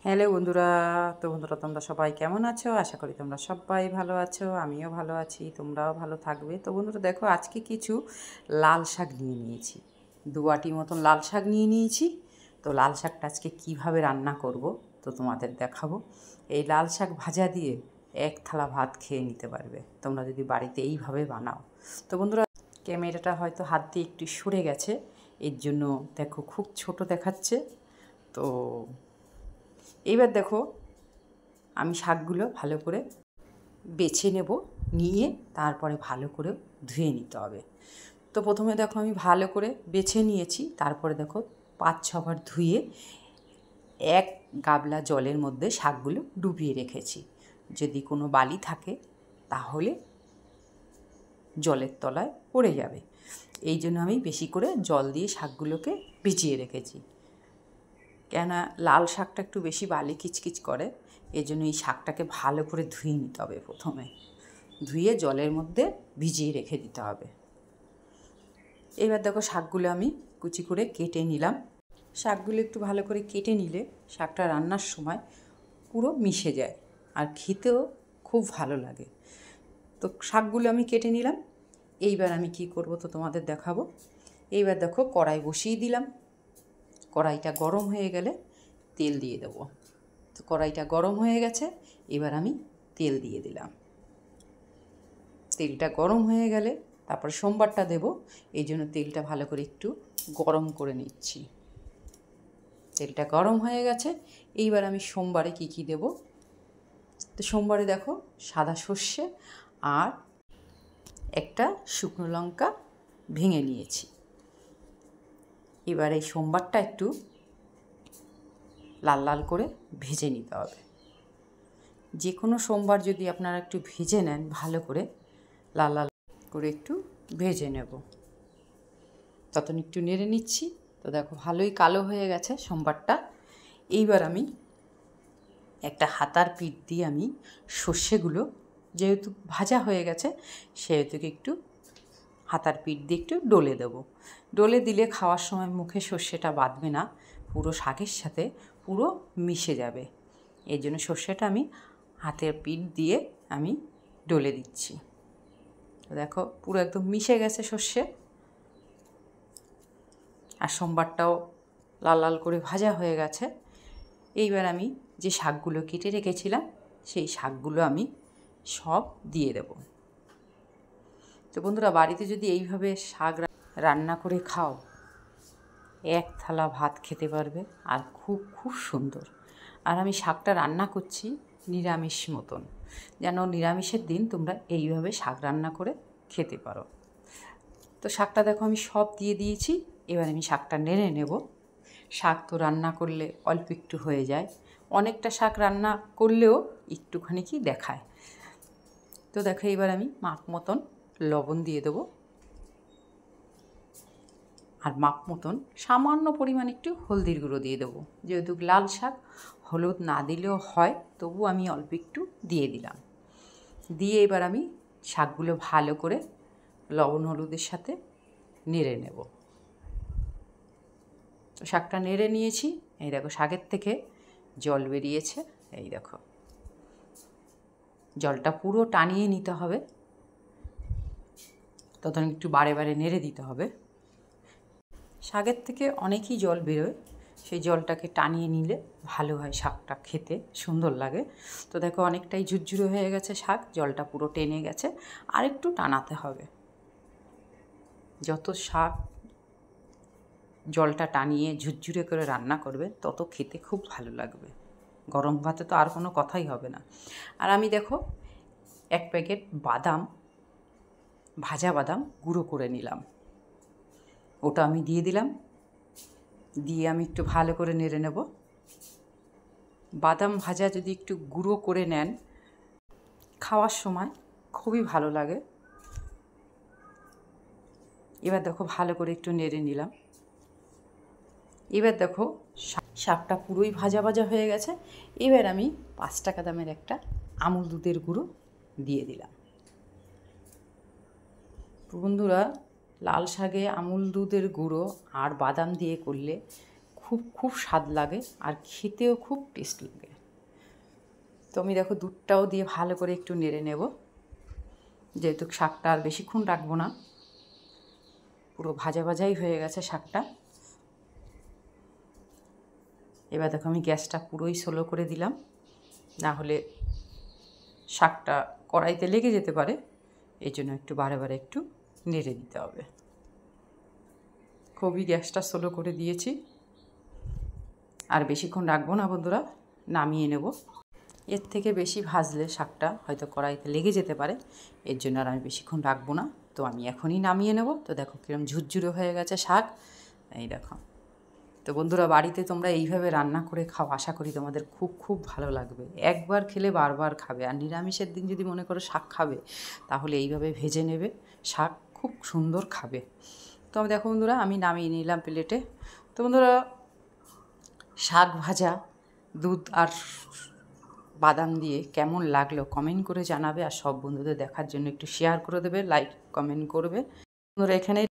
Hello বন্ধুরা, তো বন্ধুরা তোমরা সবাই কেমন আছো? আশা করি তোমরা সবাই ভালো আছো, আমিও ভালো আছি, তোমরাও ভালো থাকবে। তো বন্ধুরা দেখো, আজকে কিছু লাল শাক নিয়ে নিয়েছি, 2 বাটি মতন লাল শাক নিয়ে নিয়েছি। তো লাল শাকটা আজকে কীভাবে রান্না করব তো তোমাদের দেখাবো। এই লাল শাক ভাজা দিয়ে 1 থালা ভাত খেয়ে নিতে পারবে তোমরা যদি বাড়িতে এইভাবে বানাও। তো বন্ধুরা, ক্যামেরাটা হয়তো হাত দিয়ে একটু সরে গেছে, এর জন্য দেখো খুব ছোট দেখাচ্ছে। তো এইবার দেখো, আমি শাকগুলো ভালো করে বেছে নেব, নিয়ে তারপরে ভালো করে ধুয়ে নিতে হবে। তো প্রথমে দেখো আমি ভালো করে বেছে নিয়েছি, তারপরে দেখো 5-6 বার ধুয়ে 1 গাবলা জলের মধ্যে শাকগুলো ডুবিয়ে রেখেছি। যদি কোনো বালি থাকে তাহলে জলের তলায় পড়ে যাবে, এই জন্য আমি বেশি করে জল দিয়ে শাকগুলোকে ভিজিয়ে রেখেছি। কেননা লাল শাকটা একটু বেশি বালি কিচকিচ করে, এই জন্য এই শাকটাকে ভালো করে ধুয়ে নিতে হবে। প্রথমে ধুয়ে জলের মধ্যে ভিজিয়ে রেখে দিতে হবে। এবার দেখো শাকগুলো আমি কুচি করে কেটে নিলাম। শাকগুলো একটু ভালো করে কেটে নিলে শাকটা রান্নার সময় পুরো মিশে যায় আর খেতেও খুব ভালো লাগে। তো শাকগুলো আমি কেটে নিলাম। এইবার আমি কি করব তো তোমাদের দেখাবো। এইবার দেখো কড়াই বসিয়ে দিলাম, কড়াইটা গরম হয়ে গেলে তেল দিয়ে দেবো। তো কড়াইটা গরম হয়ে গেছে, এবার আমি তেল দিয়ে দিলাম। তেলটা গরম হয়ে গেলে তারপরে সোমবারটা দেব, এই জন্য তেলটা ভালো করে একটু গরম করে নিচ্ছি। তেলটা গরম হয়ে গেছে, এইবার আমি সোমবারে কি কি দেব। তো সোমবারে দেখো সাদা সর্ষে আর একটা শুকনো লঙ্কা ভেঙে নিয়েছি। এবার এই সোমবারটা একটু লাল লাল করে ভেজে নিতে হবে। যে কোনো সোমবার যদি আপনারা একটু ভেজে নেন ভালো করে, লাল লাল করে একটু ভেজে নেব। তখন একটু নেড়ে নিচ্ছি। তো দেখো ভালোই কালো হয়ে গেছে সোমবারটা। এইবার আমি একটা হাতার পিঠ দিয়ে আমি সর্ষেগুলো, যেহেতু ভাজা হয়ে গেছে সেহেতু একটু হাতার পিঠ দিয়ে একটু ডলে দেবো। ডলে দিলে খাওয়ার সময় মুখে সর্ষেটা বাঁধবে না, পুরো শাকের সাথে পুরো মিশে যাবে। এই জন্য সর্ষেটা আমি হাতের পিঠ দিয়ে আমি ডলে দিচ্ছি। দেখো পুরো একদম মিশে গেছে সর্ষে, আর সোমবারটাও লাল লাল করে ভাজা হয়ে গেছে। এইবার আমি যে শাকগুলো কেটে রেখেছিলাম সেই শাকগুলো আমি সব দিয়ে দেব। তো বন্ধুরা, বাড়িতে যদি এইভাবে শাক রান্না করে খাও 1 থালা ভাত খেতে পারবে, আর খুব খুব সুন্দর। আর আমি শাকটা রান্না করছি নিরামিষ মতন, যেন নিরামিষের দিন তোমরা এইভাবে শাক রান্না করে খেতে পারো। তো শাকটা দেখো আমি সব দিয়ে দিয়েছি। এবার আমি শাকটা নেড়ে নেব। শাক তো রান্না করলে অল্প একটু হয়ে যায়, অনেকটা শাক রান্না করলেও একটুখানি কি দেখায়। তো দেখো এবার আমি মাপ মতন লবণ দিয়ে দেবো, আর মাপ মতন সামান্য পরিমাণ একটু হলদির গুঁড়ো দিয়ে দেবো। যেহেতু লাল শাক হলুদ না দিলেও হয়, তবু আমি অল্প একটু দিয়ে দিলাম। দিয়ে এবার আমি শাকগুলো ভালো করে লবণ হলুদের সাথে নেড়ে নেব। তো শাকটা নেড়ে নিয়েছি। এই দেখো শাকের থেকে জল বেরিয়েছে, এই দেখো জলটা পুরো টানিয়ে নিতে হবে, তখন একটু বারে বারে নেড়ে দিতে হবে। শাকের থেকে অনেকই জল বেরোয়, সেই জলটাকে টানিয়ে নিলে ভালো হয়, শাকটা খেতে সুন্দর লাগে। তো দেখো অনেকটাই ঝুরঝুরে হয়ে গেছে শাক, জলটা পুরো টেনে গেছে, আর একটু টানাতে হবে। যত শাক জলটা টানিয়ে ঝুরঝুরে করে রান্না করবে তত খেতে খুব ভালো লাগবে। গরম ভাতে তো আর কোনো কথাই হবে না। আর আমি দেখো 1 প্যাকেট বাদাম, ভাজা বাদাম গুঁড়ো করে নিলাম, ওটা আমি দিয়ে দিলাম। দিয়ে আমি একটু ভালো করে নেড়ে নেব। বাদাম ভাজা যদি একটু গুঁড়ো করে নেন খাওয়ার সময় খুবই ভালো লাগে। এবার দেখো ভালো করে একটু নেড়ে নিলাম। এবার দেখো শাকটা পুরোই ভাজা ভাজা হয়ে গেছে। এবার আমি 5 টাকা দামের একটা আমুল দুধের গুঁড়ো দিয়ে দিলাম। বন্ধুরা, লাল শাকে আমুল দুধের গুঁড়ো আর বাদাম দিয়ে করলে খুব খুব স্বাদ লাগে আর খেতেও খুব টেস্ট লাগে। তো আমি দেখো দুধটাও দিয়ে ভালো করে একটু নেড়ে নেব, যেহেতু শাকটা আর বেশিক্ষণ রাখবো না, পুরো ভাজা ভাজাই হয়ে গেছে শাকটা। এবার দেখো আমি গ্যাসটা পুরোই স্লো করে দিলাম, না হলে শাকটা কড়াইতে লেগে যেতে পারে, এই জন্য একটু বারে বারে একটু নেড়ে দিতে হবে। খুবই গ্যাসটা স্লো করে দিয়েছি, আর বেশিক্ষণ রাখবো না বন্ধুরা, নামিয়ে নেব। এর থেকে বেশি ভাজলে শাকটা হয়তো কড়াইতে লেগে যেতে পারে, এর জন্য আর আমি বেশিক্ষণ রাখবো না। তো আমি এখনই নামিয়ে নেব। তো দেখো কীরকম ঝুরঝুরে হয়ে গেছে শাক, এই দেখো। তো বন্ধুরা বাড়িতে তোমরা এইভাবে রান্না করে খাও, আশা করি তোমাদের খুব খুব ভালো লাগবে। একবার খেলে বারবার খাবে। আর নিরামিষের দিন যদি মনে করো শাক খাবে, তাহলে এইভাবে ভেজে নেবে, শাক খুব সুন্দর খাবে। তো আমি দেখো বন্ধুরা আমি নামিয়ে নিলাম প্লেটে। তো বন্ধুরা শাক ভাজা দুধ আর বাদাম দিয়ে কেমন লাগলো কমেন্ট করে জানাবে, আর সব বন্ধুদের দেখার জন্য একটু শেয়ার করে দেবে, লাইক কমেন্ট করবে বন্ধুরা। এখানে